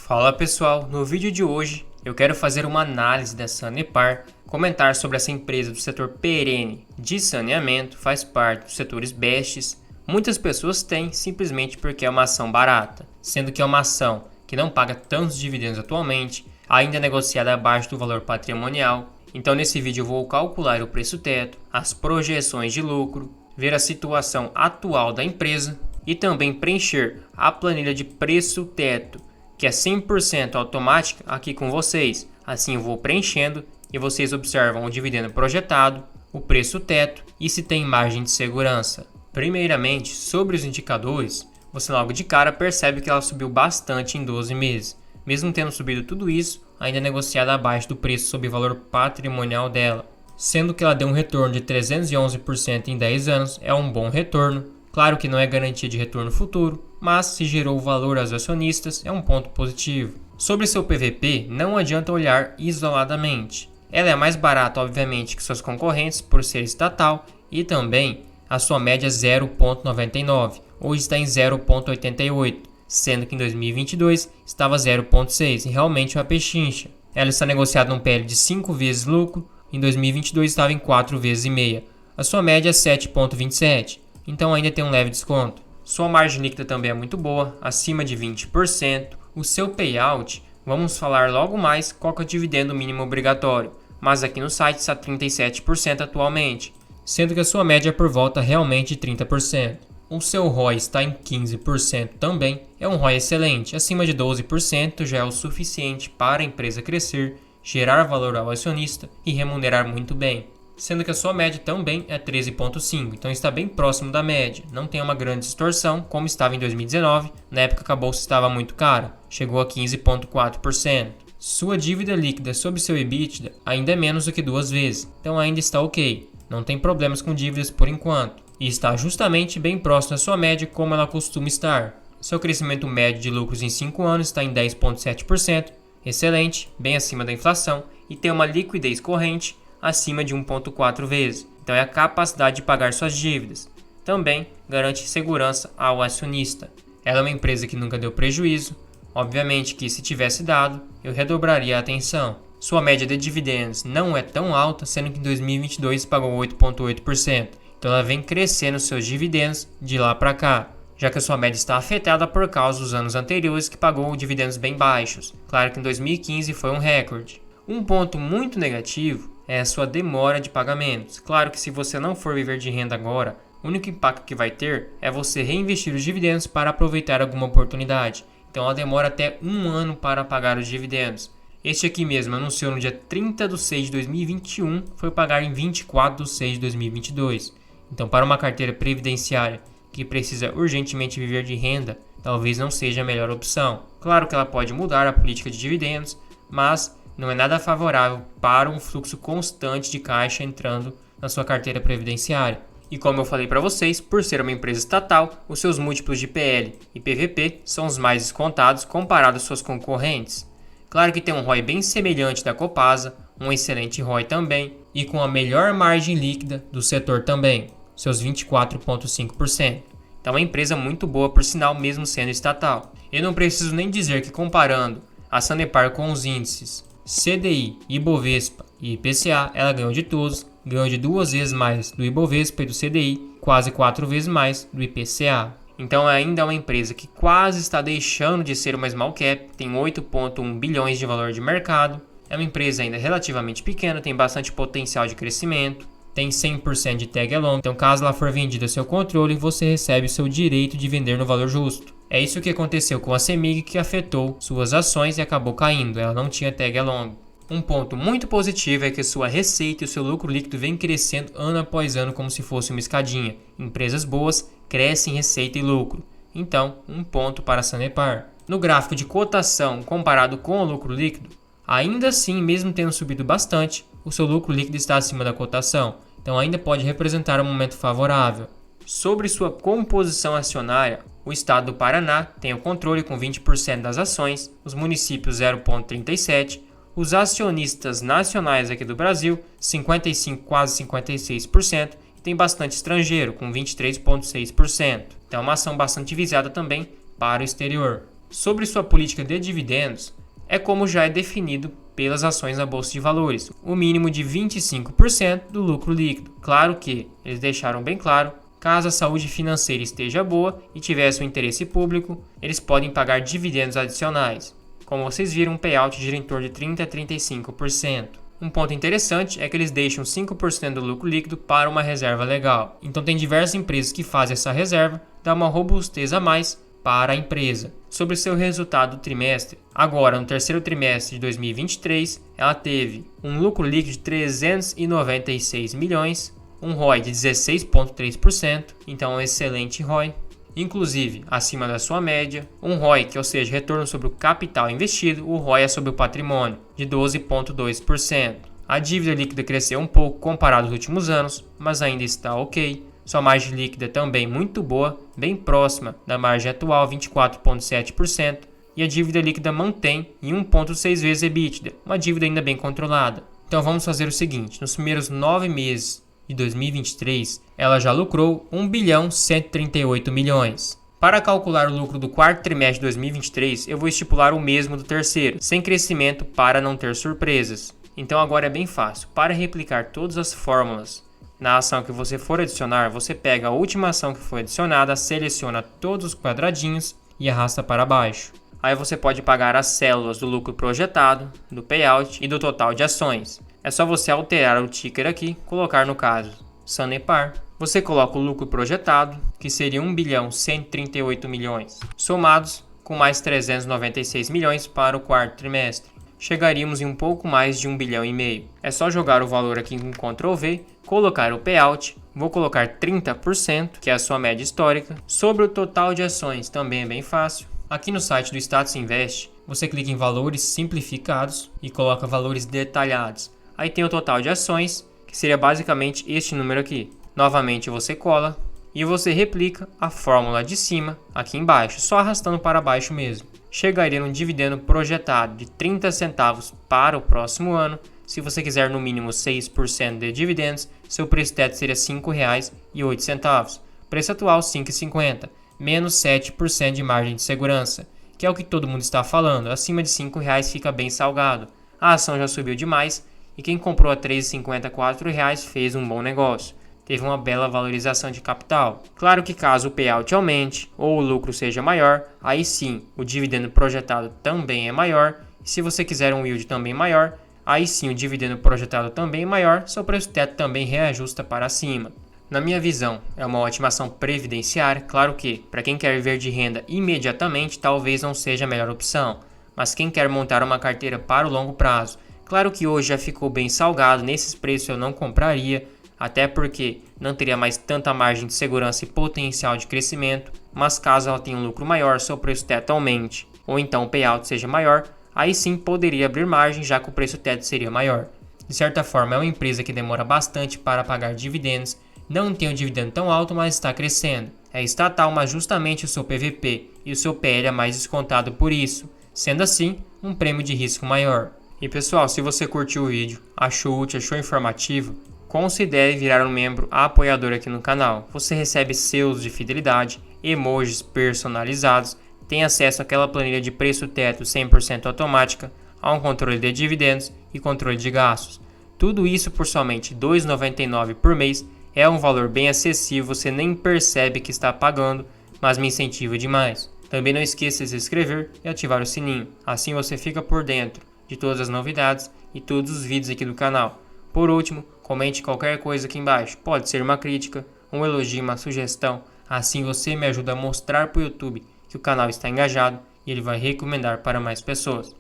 Fala pessoal, no vídeo de hoje eu quero fazer uma análise da Sanepar, comentar sobre essa empresa do setor perene de saneamento, faz parte dos setores bestes. Muitas pessoas têm simplesmente porque é uma ação barata, sendo que é uma ação que não paga tantos dividendos atualmente, ainda é negociada abaixo do valor patrimonial. Então nesse vídeo eu vou calcular o preço teto, as projeções de lucro, ver a situação atual da empresa e também preencher a planilha de preço teto, que é 100% automática aqui com vocês. Assim eu vou preenchendo e vocês observam o dividendo projetado, o preço teto e se tem margem de segurança. Primeiramente, sobre os indicadores, você logo de cara percebe que ela subiu bastante em 12 meses. Mesmo tendo subido tudo isso, ainda é negociada abaixo do preço sob o valor patrimonial dela. Sendo que ela deu um retorno de 311% em 10 anos, é um bom retorno. Claro que não é garantia de retorno futuro, mas se gerou valor aos acionistas, é um ponto positivo. Sobre seu PVP, não adianta olhar isoladamente. Ela é mais barata, obviamente, que suas concorrentes por ser estatal e também a sua média é 0,99, hoje está em 0,88, sendo que em 2022 estava 0,6 e realmente uma pechincha. Ela está negociada num PL de 5 vezes lucro, em 2022 estava em 4 vezes e meia. A sua média é 7,27, então ainda tem um leve desconto. Sua margem líquida também é muito boa, acima de 20%. O seu payout, vamos falar logo mais qual que é o dividendo mínimo obrigatório, mas aqui no site está 37% atualmente, sendo que a sua média é por volta realmente de 30%. O seu ROI está em 15% também, é um ROI excelente, acima de 12% já é o suficiente para a empresa crescer, gerar valor ao acionista e remunerar muito bem. Sendo que a sua média também é 13,5, então está bem próximo da média, não tem uma grande distorção como estava em 2019, na época que a bolsa estava muito cara, chegou a 15,4%. Sua dívida líquida sobre seu EBITDA ainda é menos do que 2 vezes, então ainda está ok, não tem problemas com dívidas por enquanto, e está justamente bem próximo da sua média como ela costuma estar. Seu crescimento médio de lucros em 5 anos está em 10,7%, excelente, bem acima da inflação, e tem uma liquidez corrente acima de 1,4 vezes. Então é a capacidade de pagar suas dívidas. Também garante segurança ao acionista. Ela é uma empresa que nunca deu prejuízo. Obviamente que se tivesse dado, eu redobraria a atenção. Sua média de dividendos não é tão alta, sendo que em 2022 pagou 8,8%. Então ela vem crescendo seus dividendos de lá para cá, já que a sua média está afetada por causa dos anos anteriores que pagou dividendos bem baixos. Claro que em 2015 foi um recorde. Um ponto muito negativo é a sua demora de pagamentos. Claro que se você não for viver de renda agora, o único impacto que vai ter é você reinvestir os dividendos para aproveitar alguma oportunidade. Então ela demora até 1 ano para pagar os dividendos. Este aqui mesmo anunciou no dia 30 de 6 de 2021, foi pagar em 24 de 6 de 2022. Então para uma carteira previdenciária que precisa urgentemente viver de renda, talvez não seja a melhor opção. Claro que ela pode mudar a política de dividendos, mas não é nada favorável para um fluxo constante de caixa entrando na sua carteira previdenciária. E como eu falei para vocês, por ser uma empresa estatal, os seus múltiplos de PL e PVP são os mais descontados comparados às suas concorrentes. Claro que tem um ROI bem semelhante da Copasa, um excelente ROI também, e com a melhor margem líquida do setor também, seus 24,5%. Então é uma empresa muito boa por sinal mesmo sendo estatal. Eu não preciso nem dizer que comparando a Sanepar com os índices CDI, Ibovespa e IPCA, ela ganhou de todos, ganhou de 2 vezes mais do Ibovespa e do CDI, quase 4 vezes mais do IPCA. Então ainda é uma empresa que quase está deixando de ser uma small cap, tem 8,1 bilhões de valor de mercado, é uma empresa ainda relativamente pequena, tem bastante potencial de crescimento, tem 100% de tag along, então caso ela for vendida ao seu controle, você recebe o seu direito de vender no valor justo. É isso que aconteceu com a CEMIG, que afetou suas ações e acabou caindo, ela não tinha tag along. Um ponto muito positivo é que sua receita e o seu lucro líquido vem crescendo ano após ano como se fosse uma escadinha. Empresas boas crescem em receita e lucro. Então, um ponto para a Sanepar. No gráfico de cotação comparado com o lucro líquido, ainda assim, mesmo tendo subido bastante, o seu lucro líquido está acima da cotação, então ainda pode representar um momento favorável. Sobre sua composição acionária, o estado do Paraná tem o controle com 20% das ações, os municípios 0,37%, os acionistas nacionais aqui do Brasil 55%, quase 56%, e tem bastante estrangeiro com 23,6%. Então é uma ação bastante visada também para o exterior. Sobre sua política de dividendos, é como já é definido pelas ações na Bolsa de Valores, o mínimo de 25% do lucro líquido. Claro que eles deixaram bem claro, caso a saúde financeira esteja boa e tivesse um interesse público, eles podem pagar dividendos adicionais. Como vocês viram, um payout gira em torno de 30% a 35%. Um ponto interessante é que eles deixam 5% do lucro líquido para uma reserva legal. Então tem diversas empresas que fazem essa reserva, dá uma robustez a mais para a empresa. Sobre seu resultado do trimestre, agora no terceiro trimestre de 2023, ela teve um lucro líquido de 396 milhões, um ROI de 16,3%, então um excelente ROI, inclusive acima da sua média, um ROIC, ou seja, retorno sobre o capital investido, o ROI é sobre o patrimônio, de 12,2%. A dívida líquida cresceu um pouco comparado aos últimos anos, mas ainda está ok. Sua margem líquida também muito boa, bem próxima da margem atual, 24,7%, e a dívida líquida mantém em 1,6 vezes EBITDA, uma dívida ainda bem controlada. Então vamos fazer o seguinte, nos primeiros 9 meses de 2023, ela já lucrou 1 bilhão 138 milhões. Para calcular o lucro do quarto trimestre de 2023, eu vou estipular o mesmo do terceiro, sem crescimento para não ter surpresas. Então agora é bem fácil. Para replicar todas as fórmulas na ação que você for adicionar, você pega a última ação que foi adicionada, seleciona todos os quadradinhos e arrasta para baixo. Aí você pode pagar as células do lucro projetado, do payout e do total de ações. É só você alterar o ticker aqui, colocar no caso Sanepar. Você coloca o lucro projetado, que seria 1 bilhão 138 milhões, somados com mais 396 milhões para o quarto trimestre. Chegaríamos em um pouco mais de 1 bilhão e meio. É só jogar o valor aqui com Ctrl V, colocar o payout, vou colocar 30%, que é a sua média histórica. Sobre o total de ações, também é bem fácil. Aqui no site do Status Invest, você clica em valores simplificados e coloca valores detalhados. Aí tem o total de ações, que seria basicamente este número aqui. Novamente você cola e você replica a fórmula de cima aqui embaixo, só arrastando para baixo mesmo. Chegaria num dividendo projetado de 30 centavos para o próximo ano. Se você quiser no mínimo 6% de dividendos, seu preço teto seria R$ 5,08. Preço atual R$ 5,50, menos 7% de margem de segurança, que é o que todo mundo está falando. Acima de R$ 5,00 fica bem salgado. A ação já subiu demais e quem comprou a R$ 3,50, R$ 4,00 fez um bom negócio. Teve uma bela valorização de capital. Claro que caso o payout aumente ou o lucro seja maior, aí sim o dividendo projetado também é maior. E se você quiser um yield também maior, aí sim o dividendo projetado também é maior, seu preço teto também reajusta para cima. Na minha visão, é uma ótima ação previdenciária. Claro que, para quem quer viver de renda imediatamente, talvez não seja a melhor opção. Mas quem quer montar uma carteira para o longo prazo, claro que hoje já ficou bem salgado, nesses preços eu não compraria, até porque não teria mais tanta margem de segurança e potencial de crescimento, mas caso ela tenha um lucro maior, seu preço teto aumente, ou então o payout seja maior, aí sim poderia abrir margem, já que o preço teto seria maior. De certa forma, é uma empresa que demora bastante para pagar dividendos, não tem um dividendo tão alto, mas está crescendo. É estatal, mas justamente o seu PVP e o seu PL é mais descontado por isso, sendo assim, um prêmio de risco maior. E pessoal, se você curtiu o vídeo, achou útil, achou informativo, considere virar um membro apoiador aqui no canal. Você recebe selos de fidelidade, emojis personalizados, tem acesso àquela planilha de preço teto 100% automática, a um controle de dividendos e controle de gastos. Tudo isso por somente R$ 2,99 por mês. É um valor bem acessível, você nem percebe que está pagando, mas me incentiva demais. Também não esqueça de se inscrever e ativar o sininho, assim você fica por dentro de todas as novidades e todos os vídeos aqui do canal. Por último, comente qualquer coisa aqui embaixo, pode ser uma crítica, um elogio, uma sugestão, assim você me ajuda a mostrar para o YouTube que o canal está engajado e ele vai recomendar para mais pessoas.